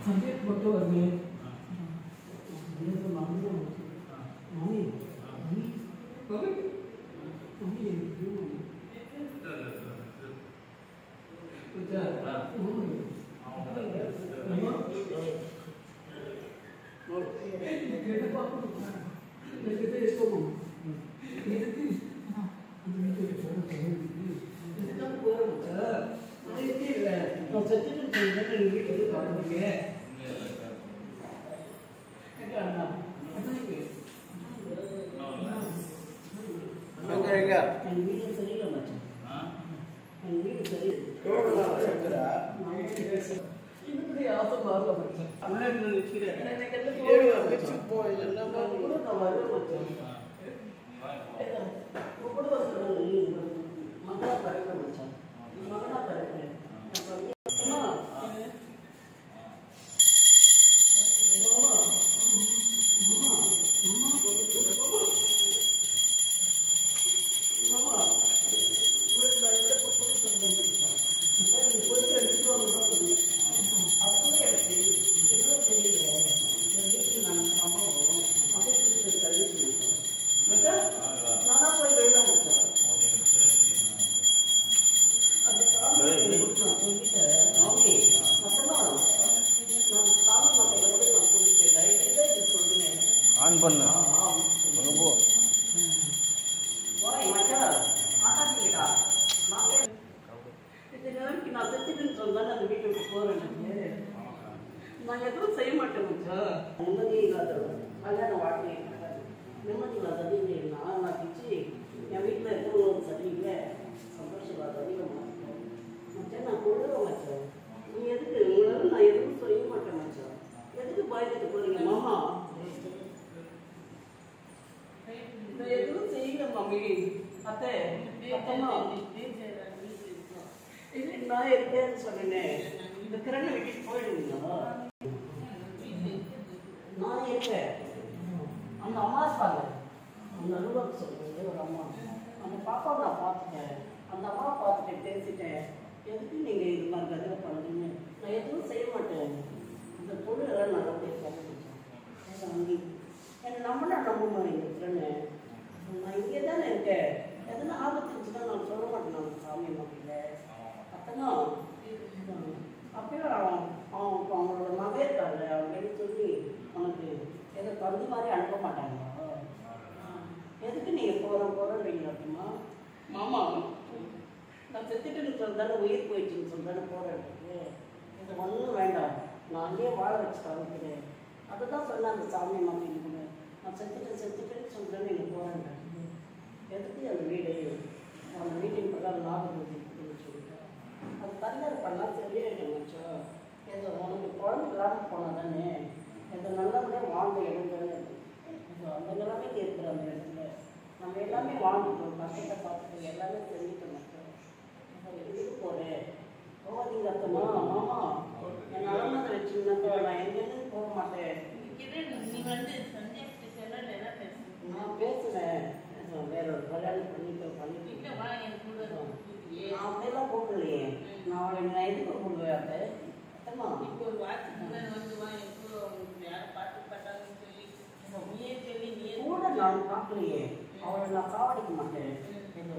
संकेत फोटो वर्गे ये तो मामी मामी मामी कभी मामी ये उधर ஆன் பண்ணு அங்க போ ஓய் மச்சான் ஆட்டாதீங்கடா நான் செத்துட்டுன்னு சொன்னா அந்த வீட்டை விட்டு போறேன் நான் எதுவும் செய்ய மாட்டேன் மச்சான் நிம்மதி இல்லாத கல்யாண வாழ்க்கை நிம்மதி இல்லாத நான் பிச்சு என் வீட்டில் இருக்கிறவங்க சரியில்லை சந்தோஷம் இல்லாத அதிகமாக மச்சான் நான் கொள்ளுறேன் மச்சான் நீ எதுக்கு உங்களால நான் எதுவும் செய்ய மாட்டேன் மச்சான் எதுக்கு பயந்துட்டு போறீங்க மாமா எதுவும் செய்யல மம்மி அத்தை அத்தம்மா இல்லை நான் இருக்கேன்னு சொன்னேன் இந்த கிரணை விட்டுட்டு போயிடுவீங்களா நான் இருக்கேன் அந்த அம்மா இருப்பாங்க அந்த அலுவலகம் சொல்லுங்க ஒரு அம்மா அந்த பாப்பாவை நான் பார்த்துட்டேன் அந்த அம்மா பார்த்துட்டேன் பேசிட்டேன் எதுக்கு நீங்கள் இது மாதிரி கதை பண்ணுறீங்க நான் எதுவும் செய்ய மாட்டேன் இந்த பொண்ணு எல்லாம் நல்லா பேசுவாங்க என்னை நம்பினா நம்ப மாட்டேங்க கிரணை நான் இங்கே தானே இருக்கேன் எதனா ஆபத்து இருந்துச்சுன்னா நான் சொல்ல மாட்டேன் நான் சாமி மக்கள் அப்போனா அப்பயும் அவங்களோட மகன் இருக்காங்க அவங்க சொல்லி உனக்கு எதை தந்து மாதிரி அனுப்ப மாட்டாங்களா எதுக்கு நீங்கள் போகிறீங்க அப்படிமா மாமா நான் செத்துட்டுன்னு சொல்லிதானே உயிர் போயிடுச்சுன்னு சொல்லிதானே போகிறேன் இது ஒன்றும் வேண்டாம் நான் அங்கேயே வாழ வச்சு காமிக்கிறேன் அதை தான் சொன்னேன் அந்த சாமி மக்கள் நான் செத்துட்டேன்னு சொல்லிட்டு நீங்கள் போகிறேன் எதுக்கு அந்த வீடு அந்த வீட்டின் பிரகாரம் லாபம் சொல்லிட்டு அது கல்யாணம் பண்ணால் சரியாயிடும் மச்சம் ஏதோ உனக்கு குழந்தை இல்லாமல் போனால் தானே எதை நல்லபடியாக வாழ்ந்த இடம் தானே அந்த நிலைமைக்கு இருக்கிற அந்த இடத்துல நம்ம எல்லாமே வாழ்ந்துட்டோம் கஷ்டத்தை பார்த்துட்டு எல்லாமே தெரிஞ்சுட்டோம் மச்சம் எதுக்கு போகிறேன் போகாதீங்க அத்தம்மா மாமா என் அனுமதி வச்சுருந்தாக்கா நான் எங்கேருந்து போக மாட்டேன் நான் பேசுகிறேன் வேற ஒரு கல்யாணம் பண்ணிட்டு அப்படியெல்லாம் கூப்பிடலையே நான் அவளை நான் எதுக்கு கூப்பிடுவேன் அப்போ அத்தம்மா இப்போ ஒரு கூட நான் பார்க்கலையே அவளை நான் சாவடிக்க மாட்டேன் ஏதோ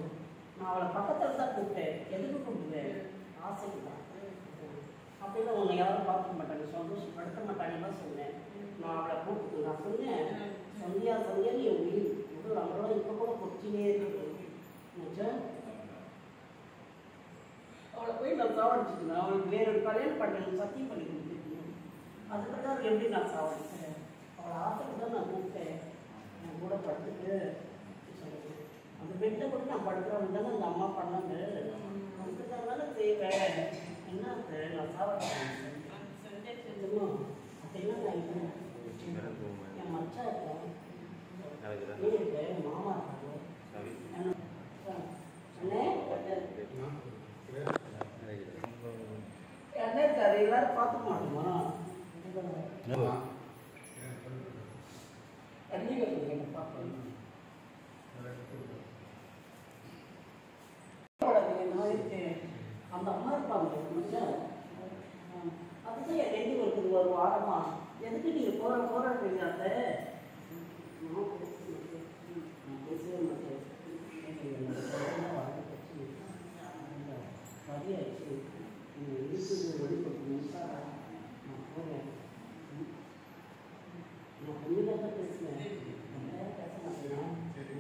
நான் அவளை பக்கத்தில் தான் கூப்பிட்டேன் எதுக்கு கூப்பிடுவேன் ஆசைக்கு தான் அப்படிலாம் உன்னை யாரும் பார்க்க மாட்டாங்க சந்தோஷப்படுத்த மாட்டாங்கன்னு சொன்னேன் நான் அவளை கூப்பிட்டு நான் சொன்னேன் சந்தியா நீ உயிர் முதல் அவளோட இப்போ கூட கொச்சினே இருக்கு அவளை போய் நான் சாவடிச்சுக்கணும் அவளுக்கு வேற ஒரு கல்யாணம் பண்ணணும் சத்தியம் பண்ணி கொடுத்துருக்கணும் அதுக்கப்புறம் எப்படி நான் சாவடிச்சேன் அவளை ஆசைக்கு தான் நான் கூப்பிட்டேன் என் கூட படுத்துட்டு அந்த பெட்டை கூட நான் படுக்கிறவங்க தானே அந்த அம்மா பண்ணாங்க அதுக்கு தானே செய்வேன் என்ன நான் சாவடிச்சேன் அப்படின்னா நான் என் மச்சா இருக்கேன் மாமா இருக்காரு எல்லாரும் பார்த்துக்க மாட்டோமா அந்த அம்மா இருப்பாங்க அதுதான் என் ரெண்டு வருது ஒரு வாரமா எதுக்கு நீங்க போறீங்க அத்தை? நான் பேசவே மாட்டேன். பதியாச்சு இருக்குது வெளிப்படுத்தணும் சார். நான் போகிறேன். நான் கொஞ்சம் தான் பேசுவேன். பேச மாட்டேன்.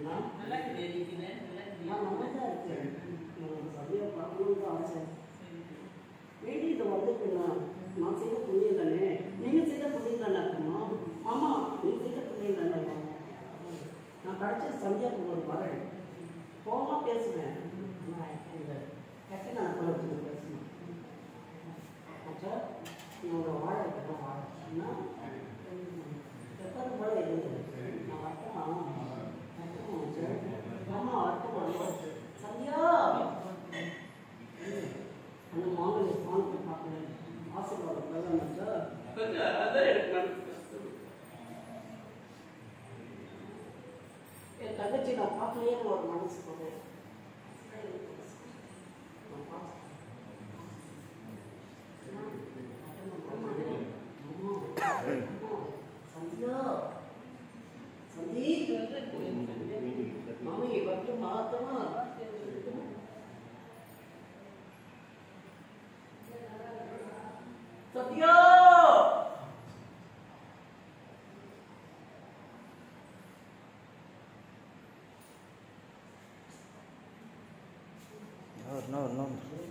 நான் நல்லா தான் இருக்கேன். சரியாக பார்க்கணுன்னு ஆசை. வேண்டியது வந்துட்டுண்ணா. நான் செய்த புண்ணியம் தானே, நீங்கள் செய்த புண்ணியம் தானே இருக்குமா? ஆமாம், நீங்கள் செய்த புண்ணியம் தானே. நான் கடைசி சந்தியாவுக்கு ஒரு வரேன். கோவமாக பேசுவேன். நான் இந்த கெட்ட நான் வச்சு பேசணும். ஆச்சா என்னோட வாழை இருக்கணும். வாழைன்னா எப்போது போல இருந்தது. நான் வரட்டும். ஆமாம் வரட்டும். சந்தியா அந்த மாங்கல்ய ஸ்தானத்தை பார்க்கணும். ஆசீர்வாதம் பிரதமர் அதான் எனக்கு என் தங்கச்சி நான் பார்க்கலையே ஒரு மனசு போகிறேன். சந்தியா சந்தீப் மாமி வந்து மாத்தமா சத்யா No.